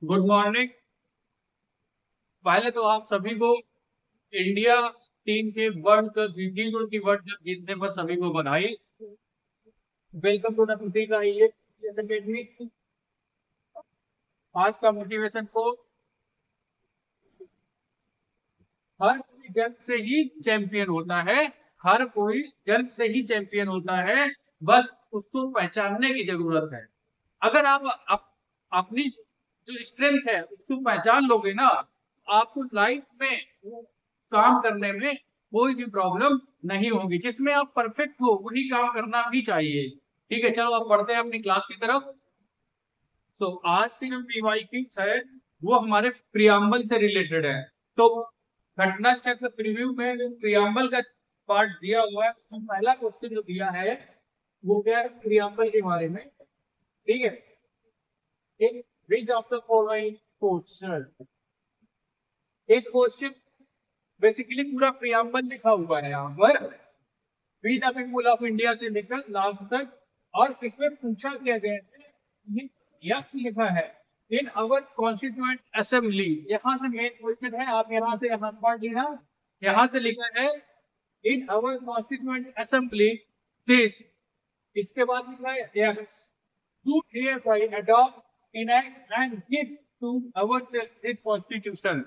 Good morning. पहले तो आप सभी को इंडिया टीम के world cup T20 world cup जीतने पर सभी को बधाई। Welcome to the Prateek academy. आज का मोटिवेशन को हर कोई जन्म से ही चैंपियन होता है। हर कोई जन्म से ही चैंपियन होता है। बस उसको पहचानने की जरूरत है। अगर आप अपनी जो स्ट्रेंथ है उसको पहचान लोगे ना, आपको लाइफ में काम करने में कोई भी प्रॉब्लम नहीं होगी। जिसमें आप परफेक्ट हो वही काम करना भी चाहिए। ठीक है, चलो आप पढ़ते हैं अपनी क्लास की तरफ। तो आज की जो पीवाईक्यूज है वो हमारे प्रियम्बल से रिलेटेड है। तो घटना चक्र प्रीव्यू में जो प्रियम्बल का पार्ट दिया हुआ है उसमें पहला क्वेश्चन जो दिया है वो क्या है, प्रियम्बल के बारे में। ठीक है, in which of the following question, इस क्वेश्चन बेसिकली पूरा प्रियम्बल लिखा हुआ है यहाँ पर, we the people of India से लेकर लास्ट तक। और इसमें पूछा क्या गया है, ये यस लिखा है इन अवर कॉन्स्टिट्यूएंट असेंबली। यहाँ से मेन क्वेश्चन है, आप यहाँ से यहाँ पढ़ लेना। यहाँ से लिखा है इन अवर कॉन्स्टिट्यूएंट असेंबली दिस, इसके बाद लिखा है yes to hereby adopt, enact and give to ourselves this constitution।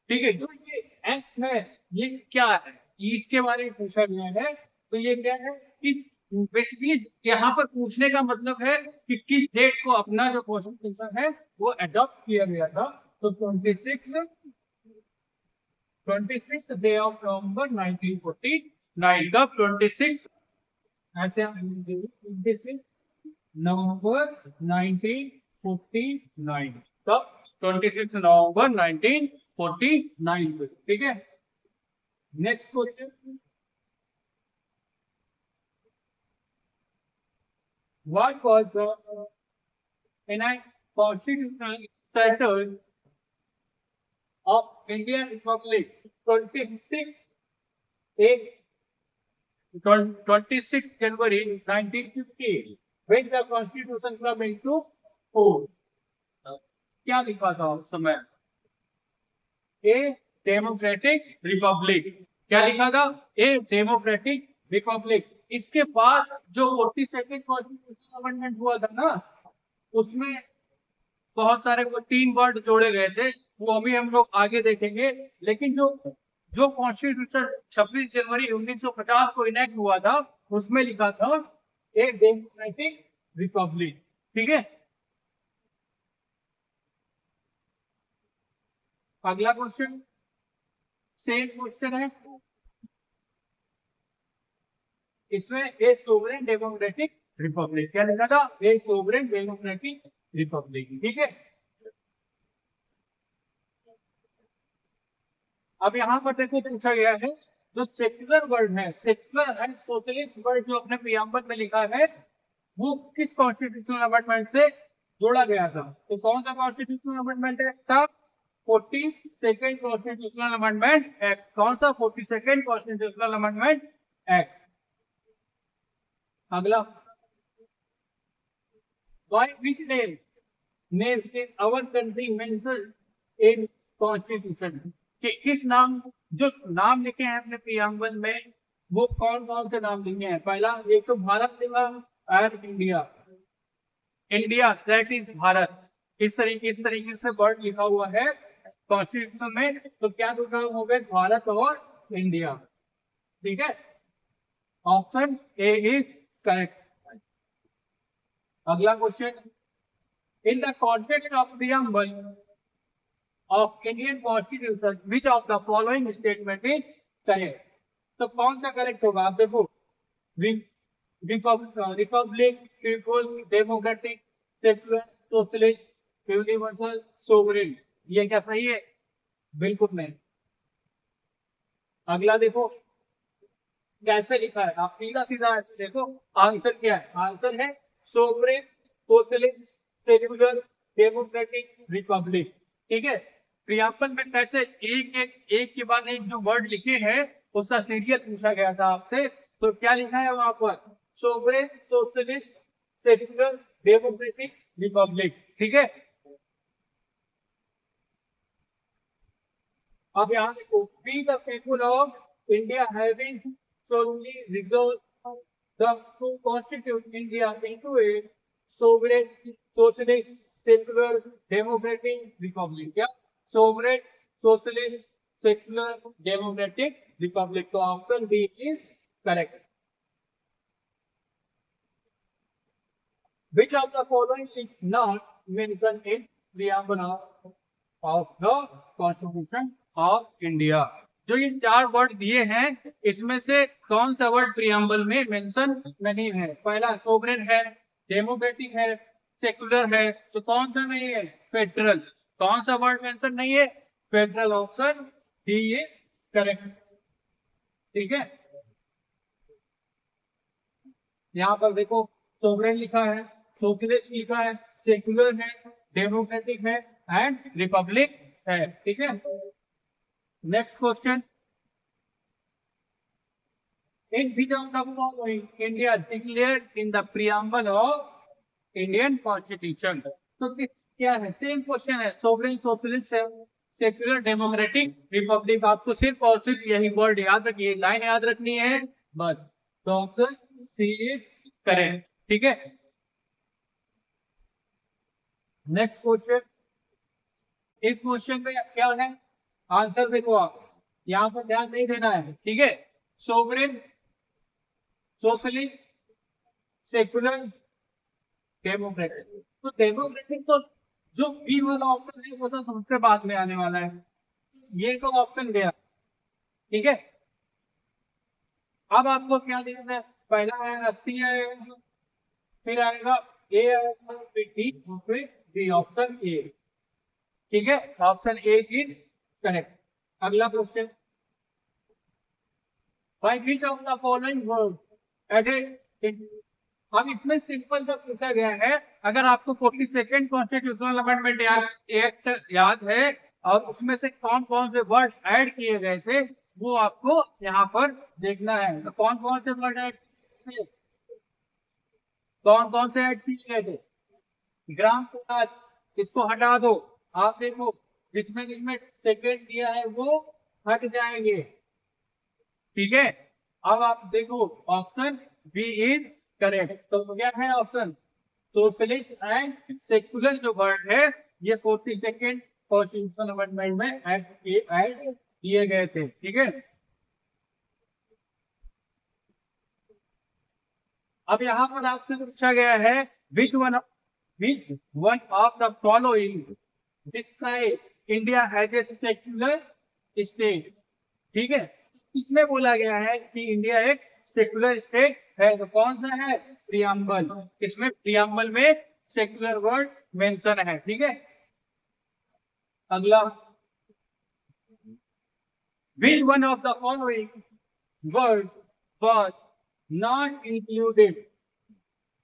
ठीक है, जो ये एक्ट है ये क्या है, इसके बारे में पूछा गया है। तो ये क्या है, इस बेसिकली यहाँ पर पूछने का मतलब है कि किस डेट को अपना जो कॉन्स्टिट्यूशन है वो अडॉप्ट किया गया था। तो 26 डे ऑफ नवंबर 1949। कब 26, ऐसे हम 26 नवंबर 1949। तब 26 नवंबर 1949 पे। ठीक है, next question, what was the enact constitutional status of Indian republic 26 January 1950 when the constitution came into force। क्या लिखा था उस समय, ए डेमोक्रेटिक रिपब्लिक। क्या लिखा था, ए डेमोक्रेटिक रिपब्लिक। इसके बाद जो 42nd कॉन्स्टिट्यूशन अमेंडमेंट हुआ था ना, उसमें बहुत सारे वो 3 वर्ड जोड़े गए थे, वो अभी हम लोग आगे देखेंगे। लेकिन जो जो कॉन्स्टिट्यूशन 26 जनवरी 1950 को इनेक्ट हुआ था उसमें लिखा था ए डेमोक्रेटिक रिपब्लिक। ठीक है, अगला क्वेश्चन सेम क्वेश्चन है, इसमें ए सोवरेन डेमोक्रेटिक रिपब्लिक। क्या लिखा था, ए सोवरेन डेमोक्रेटिक रिपब्लिक। ठीक है, अब यहाँ पर देखो पूछा गया है जो सेक्युलर वर्ड है, सेक्युलर एंड सोशलिस्ट वर्ड जो अपने प्रियम्बल में लिखा है वो किस कॉन्स्टिट्यूशनल अमेंडमेंट से जोड़ा गया था। तो कौन सा कॉन्स्टिट्यूशनल अमेंडमेंट था, 42nd कॉन्स्टिट्यूशनल अमेंडमेंट एक्ट। कौन सा, 42nd कॉन्स्टिट्यूशनल अमेंडमेंट एक्ट। अगला, by which names in our country mentioned in constitution, कि किस नाम, जो नाम लिखे हैं अपने प्रियम्बल में वो कौन कौन से नाम लिखे हैं। पहला एक तो भारत लिखा और India, India that is Bharat. इस तरीके से वर्ड लिखा हुआ है कॉन्स्टिट्यूशन में। तो क्या दो नाम हो गए, भारत और इंडिया। ठीक है, ऑप्शन ए इज करेक्ट। अगला question, in the context of preamble of Indian Constitution, which of the following statement is correct। तो कौन सा करेक्ट होगा, आप देखो, Republic, people, democratic, secular, socialist, universal, sovereign, ये क्या सही है, बिल्कुल नहीं। अगला देखो कैसे लिखा है, आप सीधा सीधा ऐसे देखो, आंसर क्या है, आंसर है sovereign, socialist, secular, democratic, republic. ठीक है, प्रियम्बल में कैसे एक के बाद एक जो वर्ड लिखे हैं उसका सीरियल पूछा गया था आपसे। तो क्या लिखा है वहां पर, sovereign, socialist, secular, democratic, republic. ठीक है, अब यहाँ देखो, we the people of India having solemnly resolved to constitute India into a sovereign, socialist, secular, democratic republic. क्या? Sovereign, socialist, secular, democratic republic. तो option D is correct. Which of the following is not mentioned in preamble of the Constitution of India? जो ये चार word दिए हैं, इसमें से कौन सा वर्ड प्रियम्बल में मेंशन नहीं है? पहला सोवरेन है, डेमोक्रेटिक है, सेकुलर है, तो कौन सा नहीं है? फेडरल. कौन सा वर्ड मेंशन नहीं है? Federal. Option D is correct. ठीक है, यहाँ पर देखो, सोवरेन लिखा है, सोशलिस्ट लिखा है, सेकुलर है, डेमोक्रेटिक है एंड रिपब्लिक है. ठीक है, next question. In which of the following India declared in the preamble of Indian constitution? तो क्या है? सेम क्वेश्चन है. Sovereign, socialist, secular, democratic, Republic. आपको सिर्फ और सिर्फ यही वर्ड याद रखिए, लाइन याद रखनी है बस. तो ऑप्शन सी इज करेक्ट. ठीक है, नेक्स्ट क्वेश्चन. इस क्वेश्चन में क्या है आंसर? देखो आप यहाँ पर ध्यान नहीं देना है. ठीक है, सोवरेन, सोशलिस्ट, सेकुलर, डेमोक्रेटिक. तो डेमोक्रेटिक तो जो बी वाला ऑप्शन है वो तो सबसे बाद में आने वाला है. ये तो ऑप्शन गया. ठीक है, अब आपको क्या देखना है? पहला आएगा सी आएगा, फिर आएगा ए आएगा, फिर डी, फिर डी. Option A. ठीक है, ऑप्शन ए इज करेक्ट. अगला question. By which of the following word added? अब इसमें सिंपल सा पूछा गया है. अगर आपको 42nd कॉन्स्टिट्यूशनल अमेंडमेंट एक्ट याद है और उसमें से कौन कौन से वर्ड ऐड किए गए थे वो आपको यहाँ पर देखना है. तो कौन कौन से वर्ड ऐड किए थे? कौन कौन से ऐड किए गए थे? ग्राम स्वराज, इसको हटा दो. आप देखो, जिसमें जिसमें सेकेंड दिया है वो हट जाएंगे. ठीक है, अब आप देखो, ऑप्शन बी इज करेक्ट. तो क्या है ऑप्शन? सोशलिस्ट एंड सेकुलर जो वर्ड है ये 42nd कॉन्स्टिट्यूशनल अमेंडमेंट में ऐड किए गए थे. ठीक है, अब यहाँ पर आपसे पूछा गया है which one of the following describe India as a secular state. ठीक है, इसमें बोला गया है कि इंडिया एक सेक्युलर स्टेट है. तो कौन सा है? प्रियम्बल. इसमें प्रियम्बल में सेक्युलर वर्ड मेंशन है. ठीक है, अगला. विच one of the following word was not included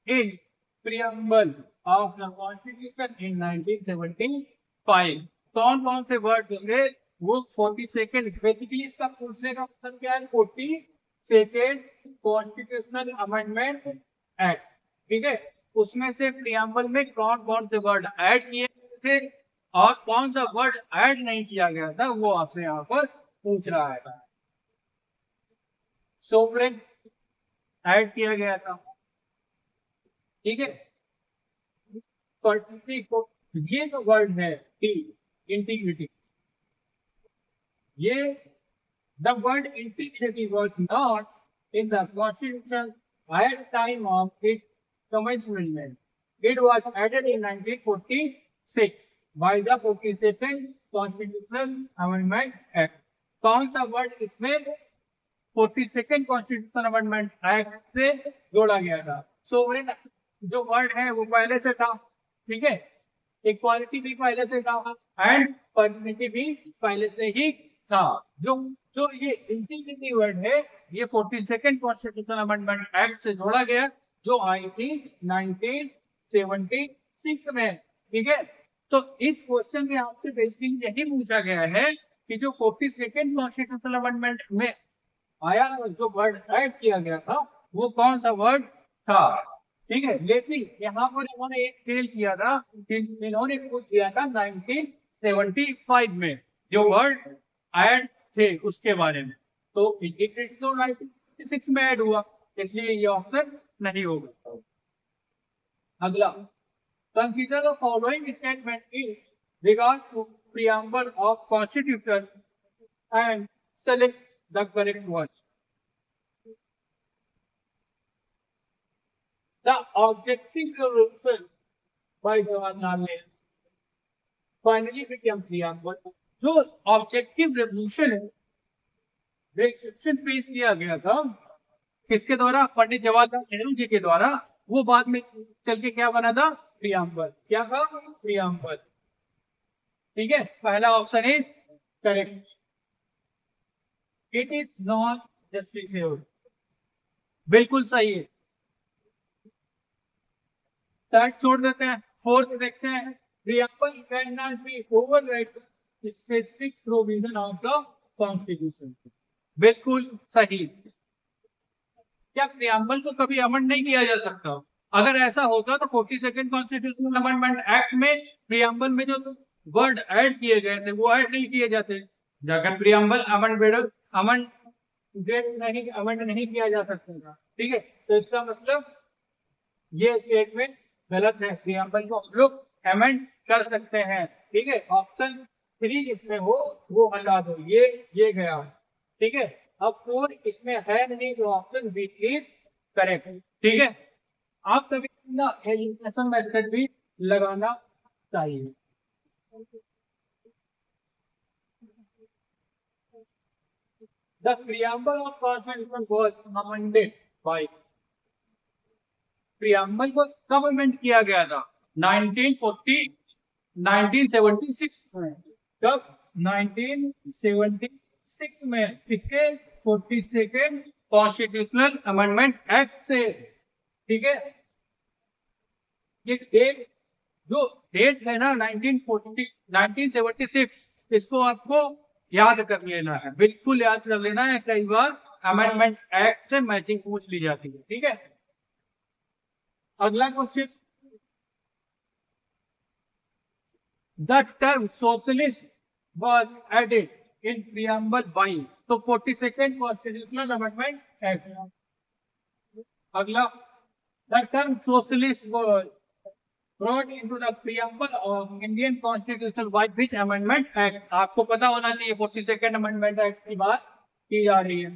in preamble of the Constitution in 1975? कौन कौन से वर्ड होंगे वो 42nd? बेसिकली इसका पूछने का मतलब क्या है? 42nd constitutional amendment act. ठीक है, उसमें से प्रियम्बल में कौन कौन से वर्ड ऐड किए गए थे और कौन सा वर्ड ऐड नहीं किया गया था वो आपसे यहाँ पर पूछ रहा है. सोवरेन ऐड किया गया था. ठीक है, ये जो वर्ड है टी, इंटीग्रिटी, ये the word integrity was not in the constitution at time of its commencement. It was added in 1946 by the 42nd constitutional amendment act. कौन सा वर्ड इसमें 42nd कॉन्स्टिट्यूशन अमेंडमेंट एक्ट से जोड़ा गया था? सोवरेन जो वर्ड है वो पहले से था. ठीक है, इक्वालिटी भी पहले से था एंड परमिटी भी पहले से ही था. जो जो ये इंटीग्रिटी वर्ड है ये 42nd कॉन्स्टिट्यूशन अमेंडमेंट एक्ट से जोड़ा गया जो आई थी 1976 में. ठीक है, तो इस क्वेश्चन में आपसे बेसिकली यही पूछा गया है कि जो 42nd कॉन्स्टिट्यूशनल अमेंडमेंट में आया जो वर्ड ऐड किया गया था वो कौन सा वर्ड था. ठीक है, लेकिन यहाँ पर इन्होंने एक फेल किया था. इन्होंने कुछ किया था 1975 में. जो वर्ड ऐड थे उसके बारे में, तो 1996 में ऐड हुआ, इसलिए ये ऑप्शन नहीं होगा। अगला, consider the following statement in regard to preamble of constitution and select the correct one. The objective revolution by Jawaharlal Nehru finally became preamble. जो ऑब्जेक्टिव रेवोल्यूशन है, रेवोल्यूशन पेश किया गया था किसके द्वारा? पंडित जवाहरलाल नेहरू जी के द्वारा। वो बाद में चल के क्या बना था? प्रियम्बल। क्या था? प्रियम्बल। ठीक है, पहला option is correct. It is not justified, बिल्कुल सही है। थर्ड छोड़ देते हैं, फोर्थ देखते हैं। Preamble can not be override specific provision of the constitution, बिल्कुल सही। क्या प्रियम्बल को कभी अमेंड नहीं किया जा सकता? अगर ऐसा होता तो 42nd कॉन्स्टिट्यूशनल अमेंडमेंट एक्ट में प्रियम्बल में जो वर्ड ऐड किए गए थे वो ऐड नहीं किए जाते। अगर प्रियम्बल अमेंड नहीं किया जा सकता था, ठीक है, तो इसका मतलब ये स्टेटमेंट गलत है। प्रियम्बल को हम लोग अमेंड कर सकते हैं। ठीक है, ऑप्शन 3 इसमें हो वो हटा दो, ये गया। ठीक है, अब 4 इसमें है नहीं, तो ऑप्शन बी इज करेक्ट। ठीक है, आप कभी ना एलिमिनेशन मेथड भी लगाना चाहिए। The preamble of Constitution was amended by, preamble को कब अमेंड किया गया था? 1976 में। कब? 1976 में। किसके? 42nd कॉन्स्टिट्यूशनल अमेंडमेंट एक्ट से। ठीक है, ये डेट, जो डेट है ना 1976, इसको आपको याद कर लेना है, बिल्कुल याद कर लेना है। कई बार अमेंडमेंट एक्ट से मैचिंग पूछ ली जाती है। ठीक है, अगला question, the term socialist was added in preamble by, तो 42nd कॉन्स्टिट्यूशनल अमेंडमेंट एक्ट। अगला, the term socialist was brought into the preamble of Indian Constitution by which amendment act? आपको पता होना चाहिए 42nd अमेंडमेंट एक्ट की बात की जा रही है।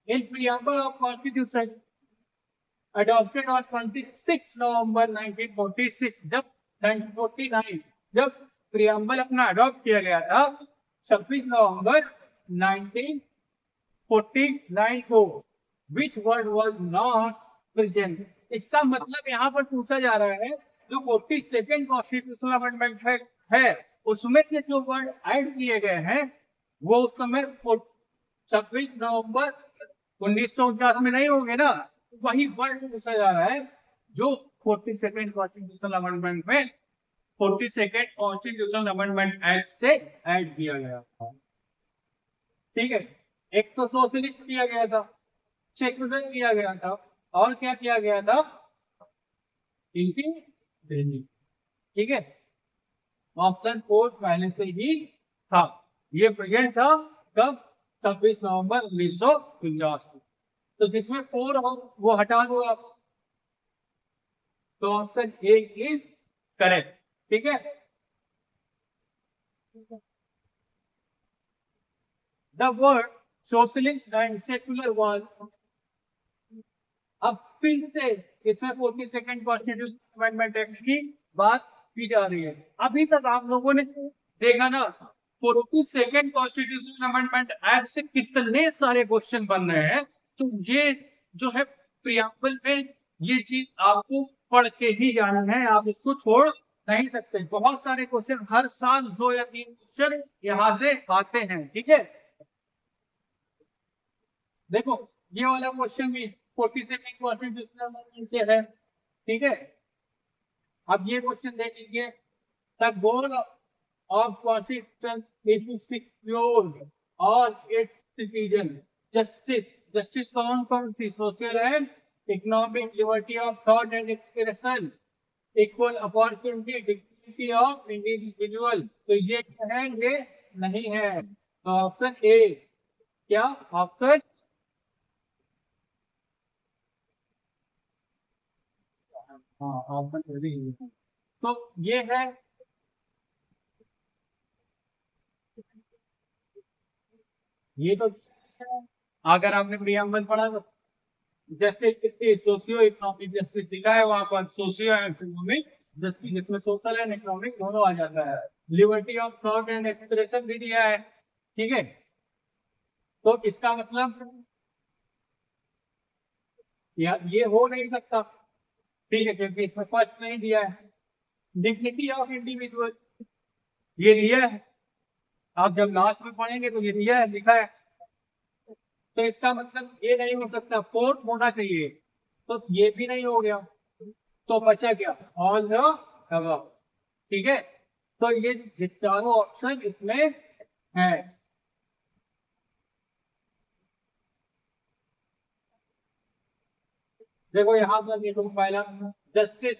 In preamble of Constitution adopted on 26 नवंबर 1946, जब 1949 जब प्रियम्बल अपना अडॉप्ट किया गया था 26 नवंबर 1949 को, which word was not present? इसका मतलब यहाँ पर पूछा जा रहा है जो 42nd कॉन्स्टिट्यूशनल अमेंडमेंट है उसमें से जो वर्ड ऐड किए गए हैं वो उस समय 26 नवंबर 1949 में नहीं होंगे ना, वही वर्ड पूछा जा रहा है जो 42nd कॉन्स्टिट्यूशनल अमेंडमेंट में 42nd कॉन्स्टिट्यूशनल अमेंडमेंट एक्ट से ऐड किया गया था। ठीक है, एक तो सोशलिस्ट किया गया था, सेक्युलर किया गया था, और क्या किया गया था? इंटीग्रेटिव। ठीक है, ऑप्शन 4 पहले से ही था, ये प्रेजेंट था कब? 26 नवंबर 1949। तो जिसमें 4 हो वो हटा दो आप, तो ऑप्शन ए इज करेक्ट। ठीक है, the word socialist and secular was, अब फिर से इसमें 42nd कॉन्स्टिट्यूशन अमेंडमेंट एक्ट की बात की जा रही है। अभी तक आप लोगों ने देखा ना 42nd कॉन्स्टिट्यूशन अमेंडमेंट एक्ट से कितने सारे क्वेश्चन बन रहे हैं, तो ये जो है प्रियम्बल में ये चीज आपको पढ़ के ही जाना है, आप इसको छोड़ नहीं सकते। बहुत सारे क्वेश्चन हर साल 2 या 3 क्वेश्चन यहाँ से आते हैं। ठीक है, देखो ये वाला क्वेश्चन भी 42nd कॉन्स्टिट्यूशनल अमेंडमेंट से है। ठीक है, अब ये क्वेश्चन देख लीजिए, the goal of constitution is to secure all its citizen justice, justice कौन कौन सी? Social and economic liberty of thought and expression, equal opportunity, dignity of individual. तो ये क्या है? ये नहीं है, तो ऑप्शन ए, क्या ऑप्शन, हाँ ऑप्शन ए है। तो ये है, ये तो अगर आपने प्रियम्बल पढ़ा तो जस्टिस कितनी सोशियो इकोनॉमिक जस्टिस लिखा है वहां पर, सोशियो इकोनॉमिक जस्टिस, जिसमें सोशल एंड इकोनॉमिक दोनों आ जाता है। Liberty of thought and expression भी दिया है, ठीक है। तो इसका मतलब ये हो नहीं सकता, ठीक है, क्योंकि इसमें फर्स्ट नहीं दिया है। डिग्निटी ऑफ इंडिविजुअल ये दिया है, आप जब लास्ट में पढ़ेंगे तो ये दिया है, लिखा है। तो इसका मतलब ये नहीं हो सकता, फोर्थ होना चाहिए, तो ये भी नहीं हो गया। तो बचा क्या, ऑल द अबव, ठीक है। तो ये चारों ऑप्शन इसमें है। देखो यहाँ पर देखो, पहला justice,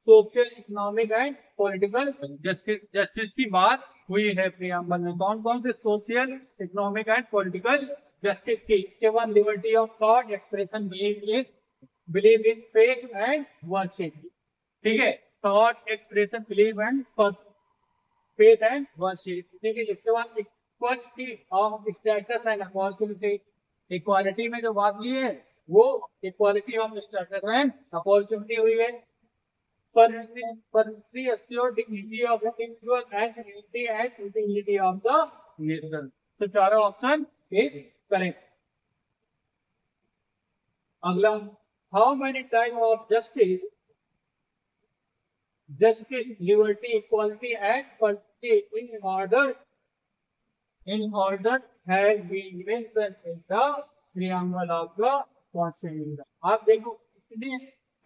social economic and political justice, justice की बात हुई है प्रियम्बल में, कौन कौन से social economic and political justice की। इसके बाद liberty of thought expression, believe in faith and worship, ठीक है। Thought expression, believe and faith and worship, ठीक है। इसके बाद equality of status and opportunity, equality में जो बात की है वो equality of status and opportunity हुई है। परमिटरी assure dignity of individual and unity and integrity of the nation. तो चारों ऑप्शन इज करेक्ट। अगला, how many type of justice, justice, liberty, equality, and equality in order has been mentioned in the preamble of the Constitution. आप देखो कितनी,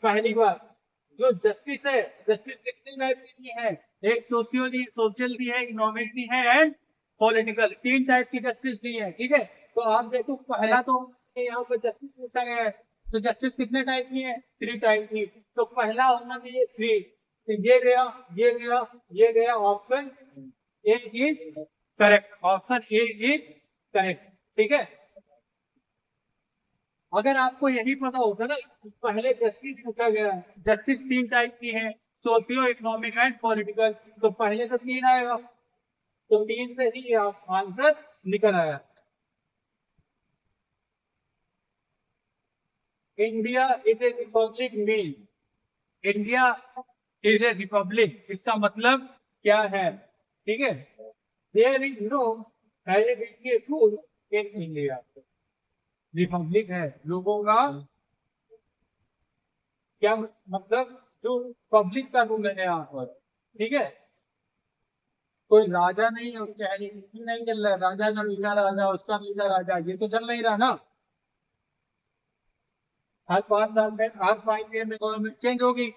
पहली बार जो justice है, justice कितनी टाइप की है, एक सोशियल, सोशल भी है, इकोनॉमिक भी है एंड पॉलिटिकल, तीन टाइप की जस्टिस दी है, ठीक है। तो आप देखो पहला तो यहाँ पर जस्टिस पूछा गया है, तो जस्टिस कितने टाइप की है, थ्री टाइप की। तो पहला होना चाहिए थ्री, तो ये गया, ये गया, ये गया, option A is correct, option A is correct, ठीक है। अगर आपको यही पता होता ना, पहले जस्टिस पूछा गया है, जस्टिस तीन टाइप की है, सोशियो इकोनॉमिक एंड पॉलिटिकल, तो पहले तो तीन आएगा, तो तीन से ही आंसर निकल आया। India is a republic mean, India is a republic, इसका मतलब क्या है, ठीक है। There is no hereditary rule in India, republic है लोगों का, क्या मतलब, जो पब्लिक का रूल है यहाँ पर, ठीक है। कोई राजा नहीं है, उसके हेरिडिटरी नहीं चल रहा है, राजा का मीठा राजा, उसका मीठा राजा, ये तो चल नहीं रहा ना। हर 5 साल में, हर 5 ईयर में गवर्नमेंट चेंज होगी,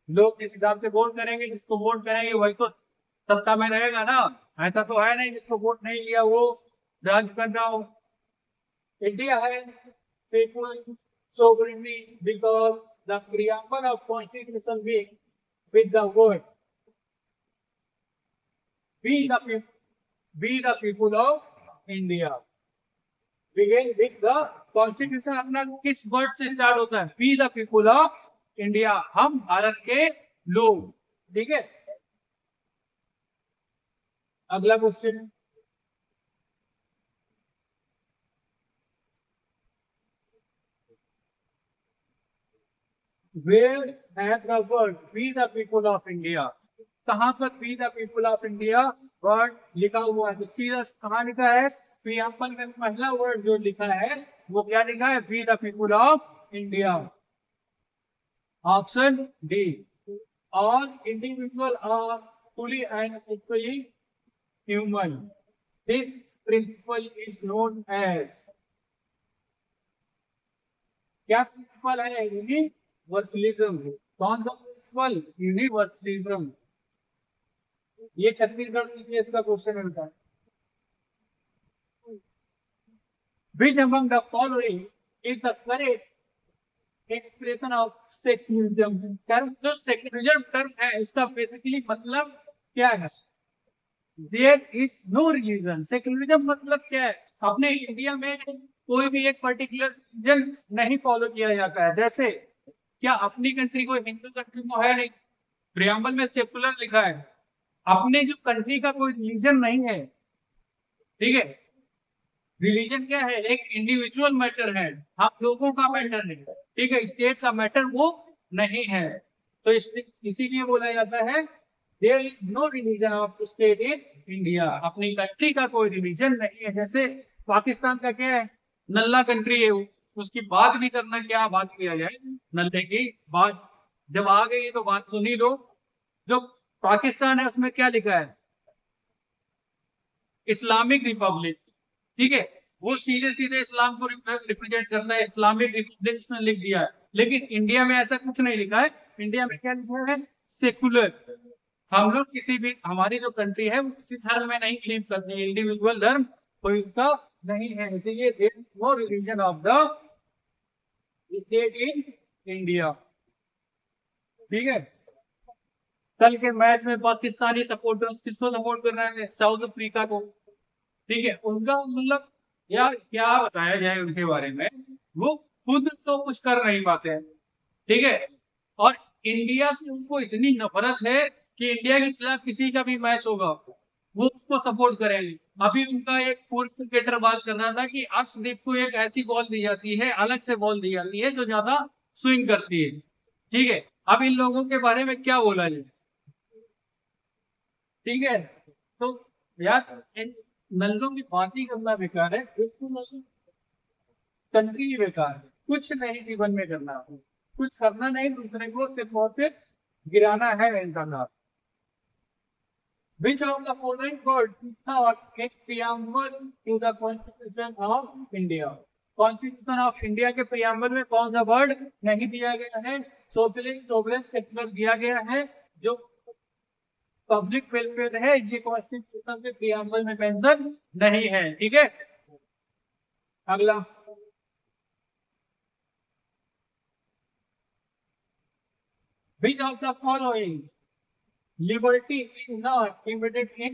लोग जिस हिसाब से वोट करेंगे, जिसको वोट करेंगे वही तो सत्ता में रहेगा ना। ऐसा तो है नहीं जिसको वोट नहीं लिया वो राज कर रहा हो। इंडिया है people sovereignty because the preamble of constitution being with the word we the people, we the people of India, begin with the constitution अपना किस वर्ड से स्टार्ट होता है, we the people of India, हम भारत के लोग, ठीक है। अगला question, where has the word we the people of India, कहां पर we the people of India word लिखा हुआ है, तो सीधा कहां लिखा है, प्रियम्बल में पहला वर्ड जो लिखा है वो क्या लिखा है, we the people of India, option D, all individual are fully and equally human, this principle is known as, क्या प्रिंसिपल है, यूनिवर्सलिज्म, कौन सा प्रिंसिपल, यूनिवर्सलिज्म, ये छत्तीसगढ़ में इसका क्वेश्चन मिलता है। Which among the following is the correct expression of secularism? Term जो सेक्युलरिज्म टर्म है इसका बेसिकली मतलब क्या है, there is no religion. Secularism मतलब क्या है? अपने इंडिया में कोई भी एक पर्टिकुलर रिलीजन नहीं फॉलो किया जाता है। जैसे क्या अपनी कंट्री कोई हिंदू कंट्री तो है नहीं, प्रियम्बल में सेकुलर लिखा है। अपने जो कंट्री का कोई रिलीजन नहीं है, ठीक है। रिलीजन क्या है? एक इंडिविजुअल मैटर है, हम लोगों का मैटर है, ठीक है। स्टेट का मैटर वो नहीं है। तो इसीलिए बोला जाता है there is no religion of state in India. अपनी कंट्री का कोई रिलीजन नहीं है। जैसे पाकिस्तान का क्या है? नल्ला कंट्री है वो। उसकी बात भी करना, क्या बात किया जाए नल्ले की बात। जब आ गई तो बात सुनी लो। जो पाकिस्तान है उसमें क्या लिखा है? इस्लामिक रिपब्लिक, ठीक है। वो सीधे सीधे इस्लाम को रिप्रेजेंट करता है, इस्लामिक रिपब्लिक उसने लिख दिया है। लेकिन इंडिया में ऐसा कुछ नहीं लिखा है। इंडिया में क्या लिखा है? सेकुलर। हम लोग किसी भी, हमारी जो कंट्री है वो किसी धर्म में नहीं बिलीव करती, इंडिविजुअल धर्म कोई उसका नहीं है। इसीलिए no religion of the state in India, ठीक है। कल के मैच में पाकिस्तानी सपोर्टर्स किसको सपोर्ट कर रहे हैं? साउथ अफ्रीका को, ठीक है। उनका मतलब यार क्या बताया जाए उनके बारे में। वो खुद तो कुछ कर नहीं पाते हैं, ठीक है। और इंडिया से उनको इतनी नफरत है कि इंडिया के खिलाफ किसी का भी मैच होगा वो उसको सपोर्ट करेंगे। अभी उनका एक पूर्व क्रिकेटर बात कर रहा था कि अर्शदीप को एक ऐसी बॉल दी जाती है, अलग से बॉल दी जाती है जो ज्यादा स्विंग करती है, ठीक है। अब इन लोगों के बारे में क्या बोला जाए, ठीक है। तो यार इन नल्लों की बात ही करना बेकार है, बिल्कुल कंट्री ही बेकार है। कुछ नहीं जीवन में करना, कुछ करना नहीं, दूसरे को सिर्फ और सिर्फ गिराना है इंसान। Which of the following words is not a preamble to the Constitution of India? Constitution of India के प्रियम्बल में कौन सा वर्ड नहीं दिया गया है? सोशलिस्ट, सोवरेन, सेक्युलर दिया गया है। जो पब्लिक वेलफेयर है ये कॉन्स्टिट्यूशन के प्रियम्बल में मेंशन नहीं है, ठीक है। अगला, which of the following liberty is not embedded in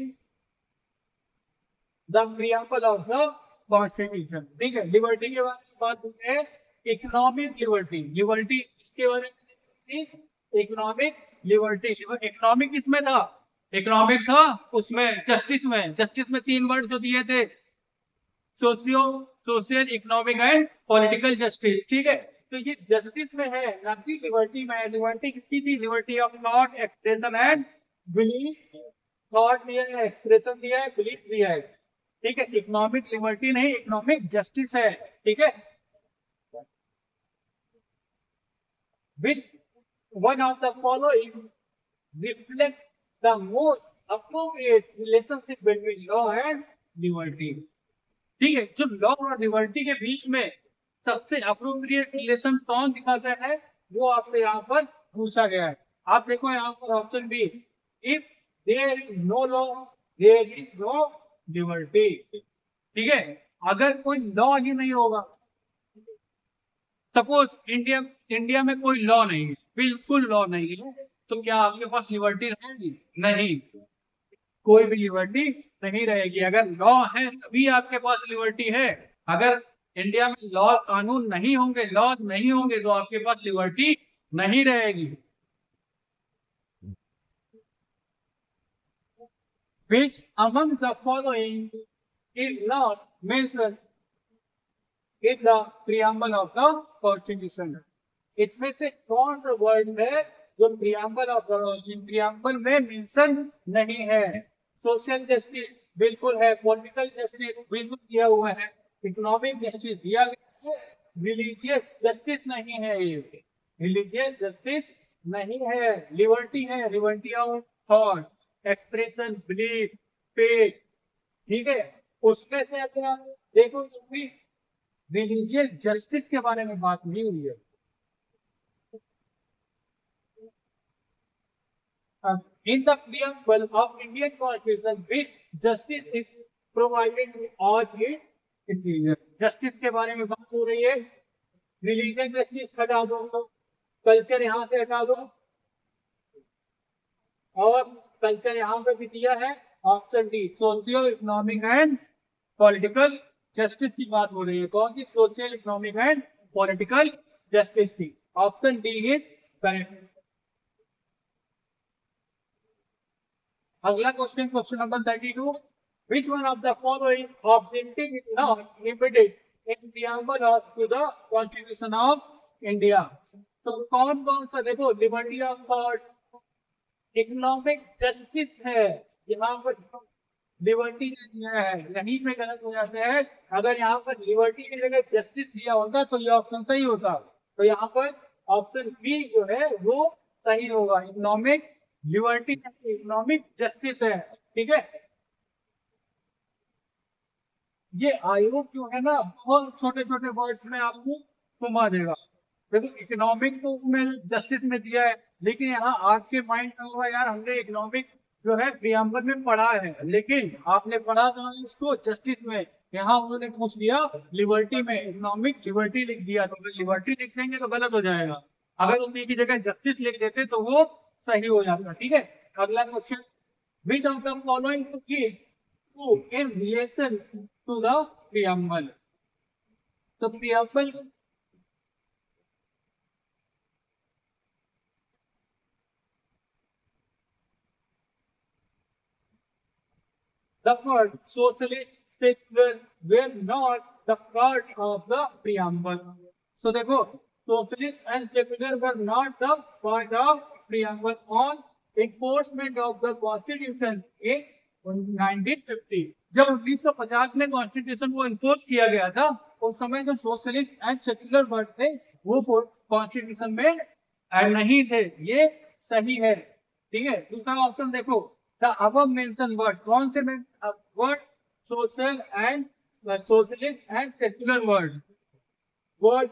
the preamble of the constitution, ठीक है। लिबर्टी के बारे में बात होती है। इकोनॉमिक लिबर्टी, लिबर्टी इसके बारे में, इकोनॉमिक लिबर्टी। इकोनॉमिक किसमें था? इकोनॉमिक था उसमें जस्टिस में। जस्टिस में तीन वर्ड जो दिए थे, socio, social, economic and political justice, ठीक है। तो ये जस्टिस में है, ना कि लिबर्टी में है। लिबर्टी किसकी थी? Liberty of thought, expression and belief. Thought दिया है, एक्सप्रेशन दिया है, बिलीफ दिया है, ठीक है। इकोनॉमिक लिबर्टी नहीं, इकोनॉमिक जस्टिस है, ठीक है। Which one of the following reflect the most appropriate relationship between law and liberty, ठीक है। जो लॉ और लिबर्टी के बीच में सबसे अप्रोप्रिएट रिलेशन कौन दिखाता है वो आपसे यहाँ पर पूछा गया है। आप देखो यहाँ पर option B, if there is no law there is no liberty, ठीक है। अगर कोई लॉ ही नहीं होगा, सपोज इंडिया इंडिया में कोई लॉ नहीं है, बिल्कुल लॉ नहीं है, तो क्या आपके पास लिबर्टी रहेगी? नहीं, कोई भी लिबर्टी नहीं रहेगी। अगर लॉ है तभी आपके पास लिबर्टी है। अगर इंडिया में लॉ कानून नहीं होंगे, लॉज नहीं होंगे, तो आपके पास लिबर्टी नहीं रहेगी। Which among the following is not mentioned in the preamble of the Constitution? इसमें से कौन सा वर्ड है जो प्रियम्बल ऑफ द प्रियम्बल में मेंशन नहीं है? सोशल जस्टिस बिल्कुल है, पॉलिटिकल जस्टिस बिल्कुल दिया हुआ है, इकोनॉमिक जस्टिस दिया गया है, रिलीजियस जस्टिस नहीं है। ये रिलीजियस जस्टिस नहीं है। लिबर्टी है, liberty of thought, expression, belief, faith, ठीक है। उसमें से अगर आप देखो तो भी रिलीजियस जस्टिस के बारे में बात नहीं हुई है। In the preamble of Indian Constitution, which justice is provided to all its citizens? Justice के बारे में बात हो रही है। रिलीजन जस्टिस हटा दो, कल्चर यहाँ से हटा दो, और कल्चर यहाँ पे भी दिया है option D socio economic and political justice की बात हो रही है। कौन सी? Social economic and political justice की। Option D is correct. अगला question, question number 32, which one of the following objective is not embedded in preamble of to the constitution of India? तो कौन कौन सा? देखो, liberty of thought, economic justice है, यहाँ पर लिबर्टी ने दिया है, यहीं पे गलत हो जाते हैं। अगर यहाँ पर लिबर्टी की जगह जस्टिस दिया होता तो ये ऑप्शन सही होता। तो यहाँ पर ऑप्शन बी जो है वो सही होगा। इकोनॉमिक लिबर्टी, इकोनॉमिक जस्टिस है। ठीक है, ये आयोग जो है ना, बहुत छोटे छोटे वर्ड्स में आपको घुमा देगा। देखो, इकोनॉमिक तो उसमें जस्टिस में दिया है, लेकिन यहाँ आपके माइंड में होगा यार हमने इकोनॉमिक जो है प्रियम्बल में पढ़ा है, लेकिन आपने पढ़ा तो है इसको जस्टिस में। यहाँ उन्होंने पूछ लिया लिबर्टी में, इकोनॉमिक लिबर्टी लिख दिया, तो अगर लिबर्टी लिख देंगे तो गलत हो जाएगा। अगर उसी की जगह जस्टिस लिख देते तो वो सही हो जाता। ठीक है, अगला question, which of the following to in relation to the preamble? तो preamble the word socialist secular were not the part of the preamble. So देखो, socialist and secular were not the part of preamble on enforcement of the constitution in 1950. जब 1950 में constitution को enforce किया गया था, उस समय जो सोशलिस्ट एंड सेक्युलर वर्ड थे वो कॉन्स्टिट्यूशन में ऐड नहीं थे। ये सही है। ठीक है, दूसरा ऑप्शन देखो, the above mentioned word, कौन से word? Social and socialist and secular word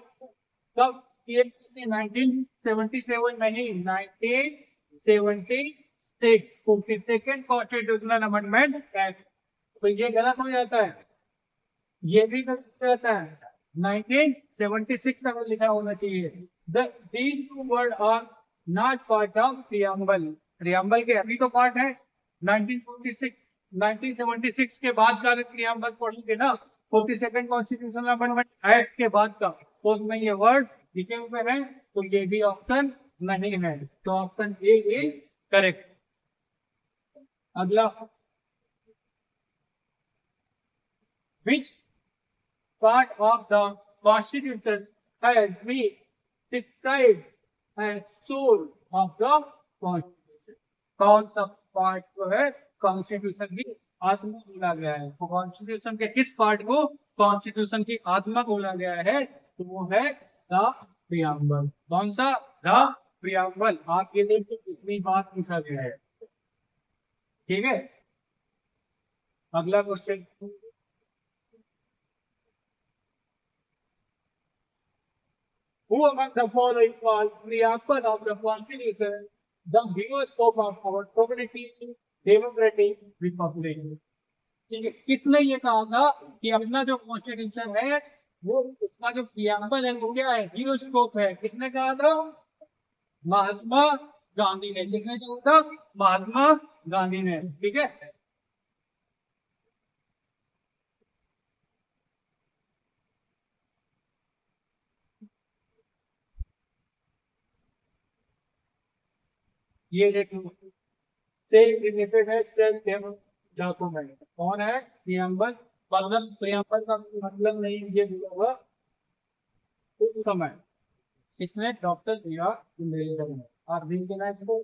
कब किए? 1977 नहीं, 1976 52nd कॉन्स्टिट्यूशनल अमेंडमेंट एक्ट। तो ये गलत हो जाता है, ये भी गलत हो जाता है। 1976 तक लिखा होना चाहिए। these two words are not part of preamble. Preamble के अभी तो पार्ट है। 1976 के बाद का अगर प्रियम्बल पढ़ोगे ना, 42nd कॉन्स्टिट्यूशनल अमेंडमेंट एक्ट के बाद का, तो उसमें ये वर्ड लिखे हुए हैं, तो ये भी ऑप्शन नहीं है। तो ऑप्शन ए इज करेक्ट। अगला, which part of the constitution has been described as soul of the constitution? कौन सा पार्ट जो है कॉन्स्टिट्यूशन की आत्मा बोला गया है? तो कॉन्स्टिट्यूशन के किस पार्ट को कॉन्स्टिट्यूशन की आत्मा बोला गया है? तो वो है द प्रियम्बल। कौन सा? The preamble. आप ये देखिए कितनी बात पूछा गया है। ठीक है, अगला question, who among the following was preamble of the constitution the hero scope of our progressive democratic republic? ठीक है, किसने ये कहा था कि अपना जो कॉन्स्टिट्यूशन है वो उसका जो प्रियम्बल है वो क्या है? हीरो स्कोप है। किसने कहा था? महात्मा गांधी ने। किसने कहा था? महात्मा गांधी ने। ठीक है, ये देखो, से रिलेटेड है स्टेट डॉक्यूमेंट। कौन है? प्रियम्बल। मतलब प्रियम्बल का मतलब नहीं ये दिया हुआ उस समय, इसने डॉक्टर दिया अम्बेडकर ने। और रिकग्नाइज को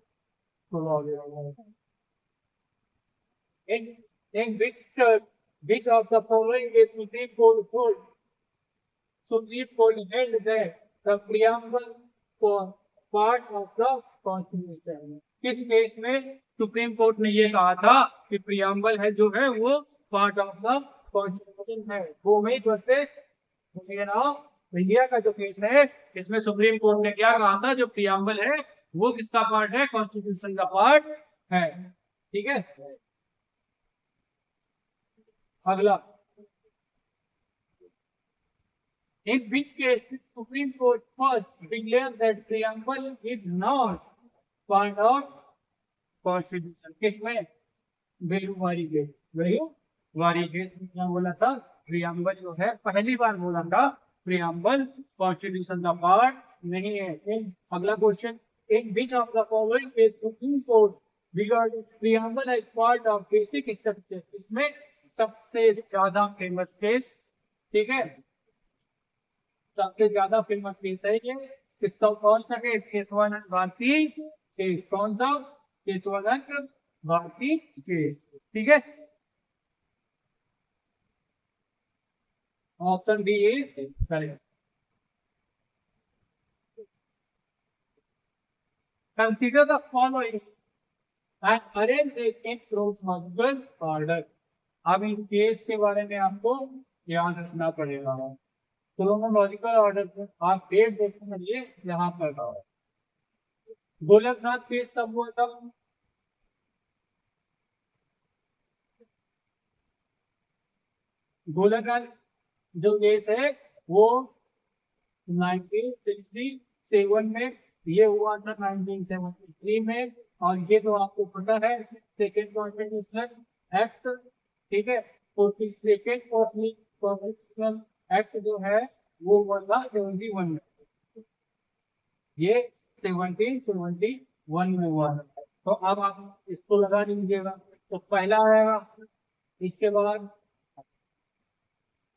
in which of the following is Supreme Court held that the preamble for part of the constitution? किस केस में सुप्रीम कोर्ट ने ये कहा था कि प्रियम्बल है जो है वो पार्ट ऑफ द कॉन्स्टिट्यूशन है? Gomez versus union of India का जो केस है, इसमें सुप्रीम कोर्ट ने क्या कहा था? जो प्रियम्बल है वो किसका पार्ट है? कॉन्स्टिट्यूशन का पार्ट है। ठीक है, अगला, in which case the Supreme Court first declared that preamble is not part of constitution? किसमें? वेरुवारी गेट क्या बोला था? प्रियम्बल जो है पहली बार बोला था, प्रियम्बल कॉन्स्टिट्यूशन का पार्ट नहीं है। अगला question, in which of the following is supreme court regarding preamble as part of basic structure? इसमें सबसे ज्यादा फेमस केस, ठीक है, सबसे ज्यादा फेमस केस है ये। किसका, कौन सा केस? केशवानंद भारती केस। कौन सा? केशवानंद भारती केस, ठीक है। Option B is correct. Consider the following and arrange this in chronological order. अब इन केस के बारे में आपको ध्यान रखना पड़ेगा। क्रोनोलॉजिकल ऑर्डर में आप डेट देखेंगे यहाँ पर। गोलकनाथ केस कब हुआ था? गोलकनाथ जो केस है वो 1967 में, ये हुआ था 1973 में। और ये तो आपको पता है सेकेंड कॉन्स्टिट्यूशनल एक्ट, ठीक है। तो सेकेंड कॉन्स्टिट्यूशनल एक्ट जो है वो हुआ था 71 में, ये 1771 में हुआ था। तो अब आप इसको लगा दीजिएगा। तो पहला आएगा, इसके बाद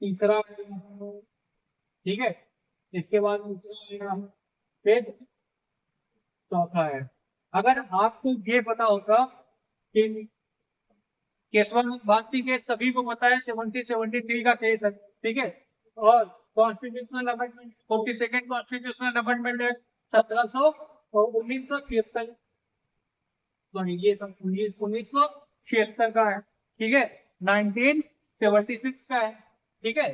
तीसरा आएगा, ठीक है, इसके बाद दूसरा आएगा, फिर चौथा है। अगर आपको ये पता होता कि केशवानंद भारती केस सभी को पता है 1773 का केस है, ठीक है। और constitutional amendment 42nd constitutional amendment है 1700 और 1976, सॉरी ये सब 1976 का है, ठीक है। 1976 का है, ठीक है।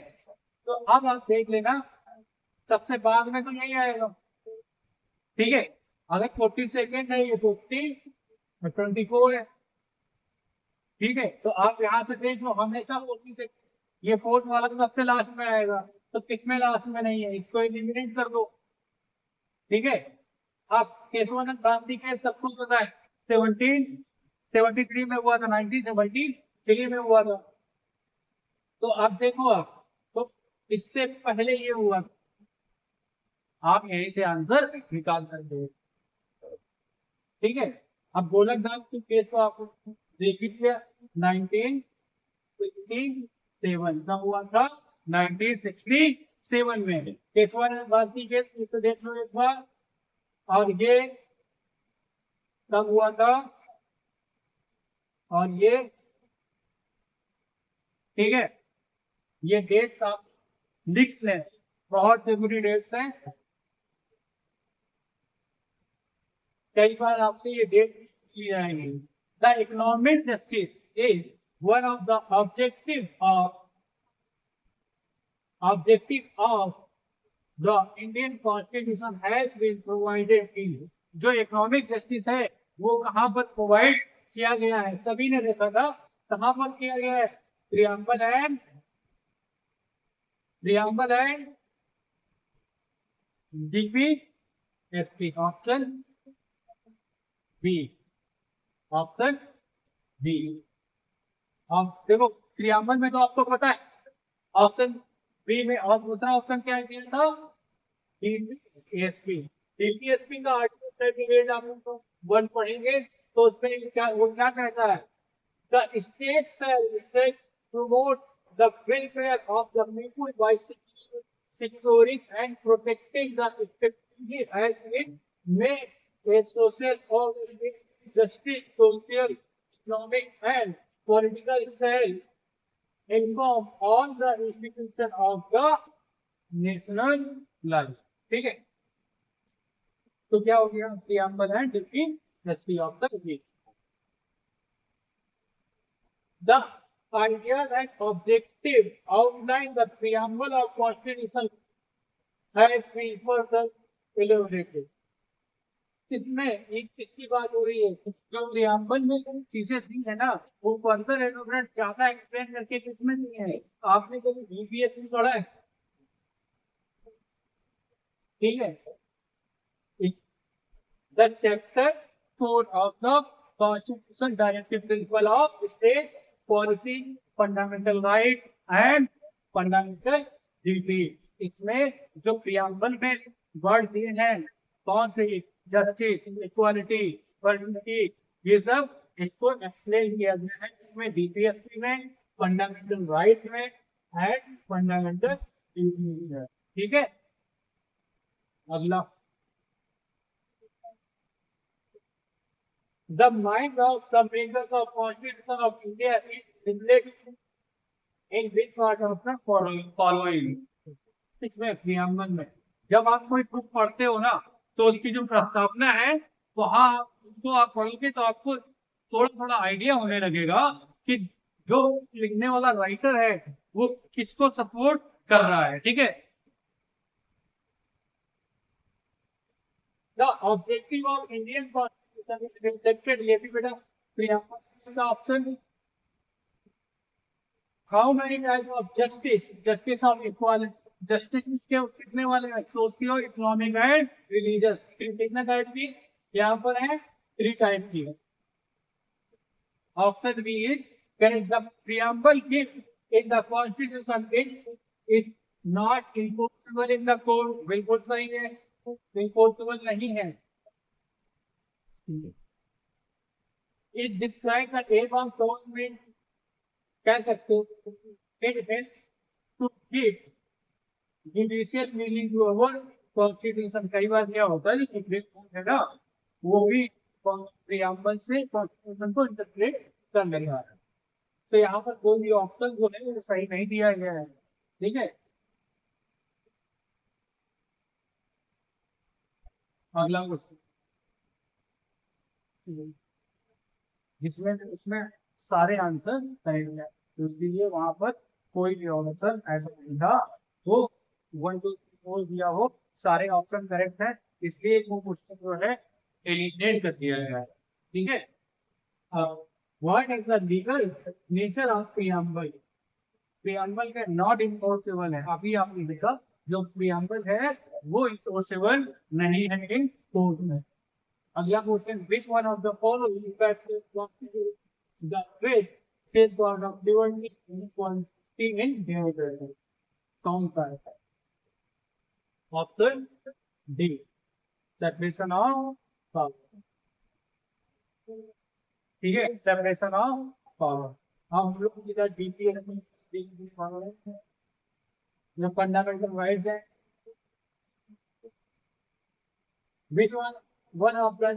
तो अब आप देख लेना, सबसे बाद में तो यही आएगा, ठीक है। अगर 42nd है, ये 24 है, ठीक है। तो आप यहाँ से देख लो, हमेशा 46, ये फोर्थ वाला तो सबसे लास्ट में आएगा। तो किसमें लास्ट में नहीं है, इसको एलिमिनेट कर दो, ठीक है। अब केशवानंद गांधी केस सबको पता है 1773 में हुआ था, 1973 में हुआ था। तो आप देखो, आप तो इससे पहले ये हुआ, आप यहीं से आंसर निकाल सकते हो, ठीक है। अब गोलकनाथ की केस को आप देख लीजिए, 1967 का हुआ था, 1967 में। केशवानंद भारती केस तो देख लो एक बार, और ये कब हुआ था, और ये, ठीक है, ये डेट्स आप लिख लें, बहुत जरूरी डेट्स हैं। कई बार आपसे ये डेट की जाएंगी। The economic justice is one of the objective of the Indian constitution has been provided in. जो इकोनॉमिक जस्टिस है वो कहाँ पर प्रोवाइड किया गया है? सभी ने देखा था, कहाँ पर किया गया है? Preamble and DPSP. Option B, option B. आप देखो, प्रियम्बल में तो आपको पता है ऑप्शन बी में, और दूसरा ऑप्शन क्या दिया था? डीपीएसपी। डीपीएसपी का आर्टिकल 38 आप लोग वन पढ़ेंगे, तो उसमें क्या, वो क्या कहता है? The state shall promote the welfare of the people by securing and protecting the effectively as it may a social or justice, social, economic and political shall inform on the institution of the national life, ठीक है। तो क्या हो गया? Preamble है deputy justice of the The idea that objective outline the preamble of Constitution has been further elaborated. इसमें एक किसकी बात हो रही है? जो प्रियम्बल में चीजें दी है ना, वो फर्दर एलोबरेट ज्यादा एक्सप्लेन करके किसमें दी है? आपने कभी बीबीएस में पढ़ा है, ठीक है। The chapter 4 of the constitution directive principle of state policy, fundamental right and fundamental duty. इसमें जो प्रियम्बल में वर्ड दिए हैं कौन से, जस्टिस, इक्वालिटी, फ्रेटर्निटी, ये सब इसको एक्सप्लेन किया गया है इसमें डीपीएसपी में, फंडामेंटल राइट में एंड फंडामेंटल ड्यूटी में। ठीक है, अगला, the mind of the makers of Constitution of India is reflected in which part of the following। इसमें प्रियम्बल में जब आप कोई बुक पढ़ते हो ना तो उसकी जो प्रस्तावना है वहां उसको आप पढ़ोगे तो आपको थोड़ा थोड़ा आइडिया होने लगेगा कि जो लिखने वाला राइटर है वो किसको सपोर्ट कर रहा है। ठीक है, the objective of Indian constitution is reflected, ये भी बेटा प्रियम्बल का option. How many types of justice, justice of equality, justice के कितने वाले हैं, सोशियो इकोनॉमिक एंड रिलीजियस, कितना टाइप की यहाँ पर है, 3 टाइप की है। Option B is correct, the preamble give in the constitution it is not enforceable in the court, बिल्कुल सही है, इन्फोर्सेबल नहीं है। It describe the M of government, कह सकते हो, it help to give judicial meaning to our constitution. कई बार क्या होता है, सुप्रीम कोर्ट है ना, वो भी प्रियम्बल से कॉन्स्टिट्यूशन को इंटरप्रेट कर रहा है। तो यहाँ पर कोई भी ऑप्शन जो है वो सही नहीं दिया गया है। ठीक है, अगला क्वेश्चन, जिसमें उसमें सारे आंसर करेक्ट है, इसलिए वहां पर कोई भी ऑप्शन ऐसा नहीं था वो 1 2 3 4 दिया हो, सारे ऑप्शन करेक्ट है, इसलिए वो क्वेश्चन जो है एलिमिनेट कर दिया गया है। ठीक है, what is the legal nature of preamble, preamble का नॉट इन्फोर्सेबल है, अभी आपने देखा जो प्रियम्बल है वो इन्फोर्सेबल नहीं है इन कोर्ट में। अगला question, which one of the following the fifth safeguard of liberty and equality in democracy, कौन सा है? Option D, separation of power. ठीक है, सेपरेशन ऑफ पावर। हम लोग जिधर डीपीएस में जो फंडामेंटल राइट्स है, which one of the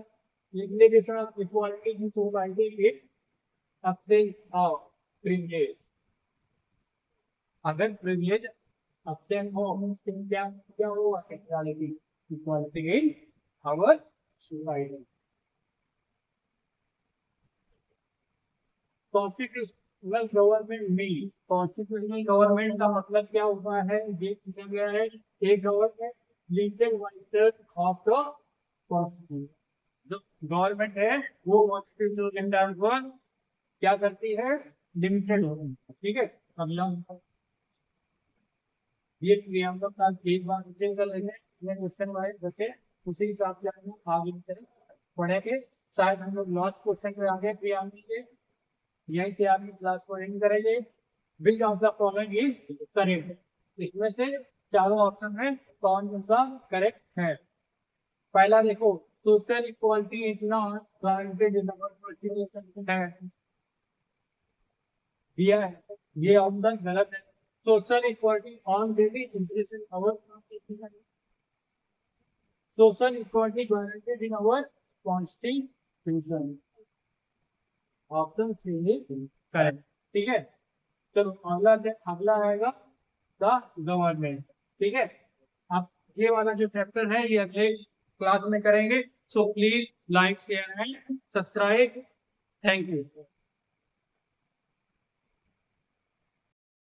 implication of equality in society is absence of privilege। अगर privilege absent हो तो क्या क्या होगा, equality, equality in our society। Constitutional government mean, constitutional government का मतलब क्या होता है, ये पूछा गया है। एक गवर्नमेंट लिमिटेड वाइटर ऑफ द कॉन्स्टिट्यूशन, जो गवर्नमेंट है वो कॉन्स्टिट्यूशन के टर्म पर क्या करती है, लिमिटेड होती है। ठीक है, अगला, ये प्रियम्बल का एक बार नीचे कर लेंगे, ये क्वेश्चन वाइज बचे, उसी हिसाब से हम आगे पढ़ेंगे। शायद हम लोग लास्ट क्वेश्चन पे आगे प्रियम्बल के, यहीं से आपकी क्लास को एंड करेंगे। विच of the following is correct, इसमें से चारों ऑप्शन में कौन सा करेक्ट है। पहला देखो, social equality is not guaranteed in our constitution है, दिया है, ये ऑप्शन गलत है। Social equality already exist in our constitution, social equality guaranteed in our constitution, option C correct. ठीक है, चलो अगला आएगा द गवर्नमेंट। ठीक है, आप ये वाला जो चैप्टर है ये अगले क्लास में करेंगे। So please like share and subscribe. Thank you.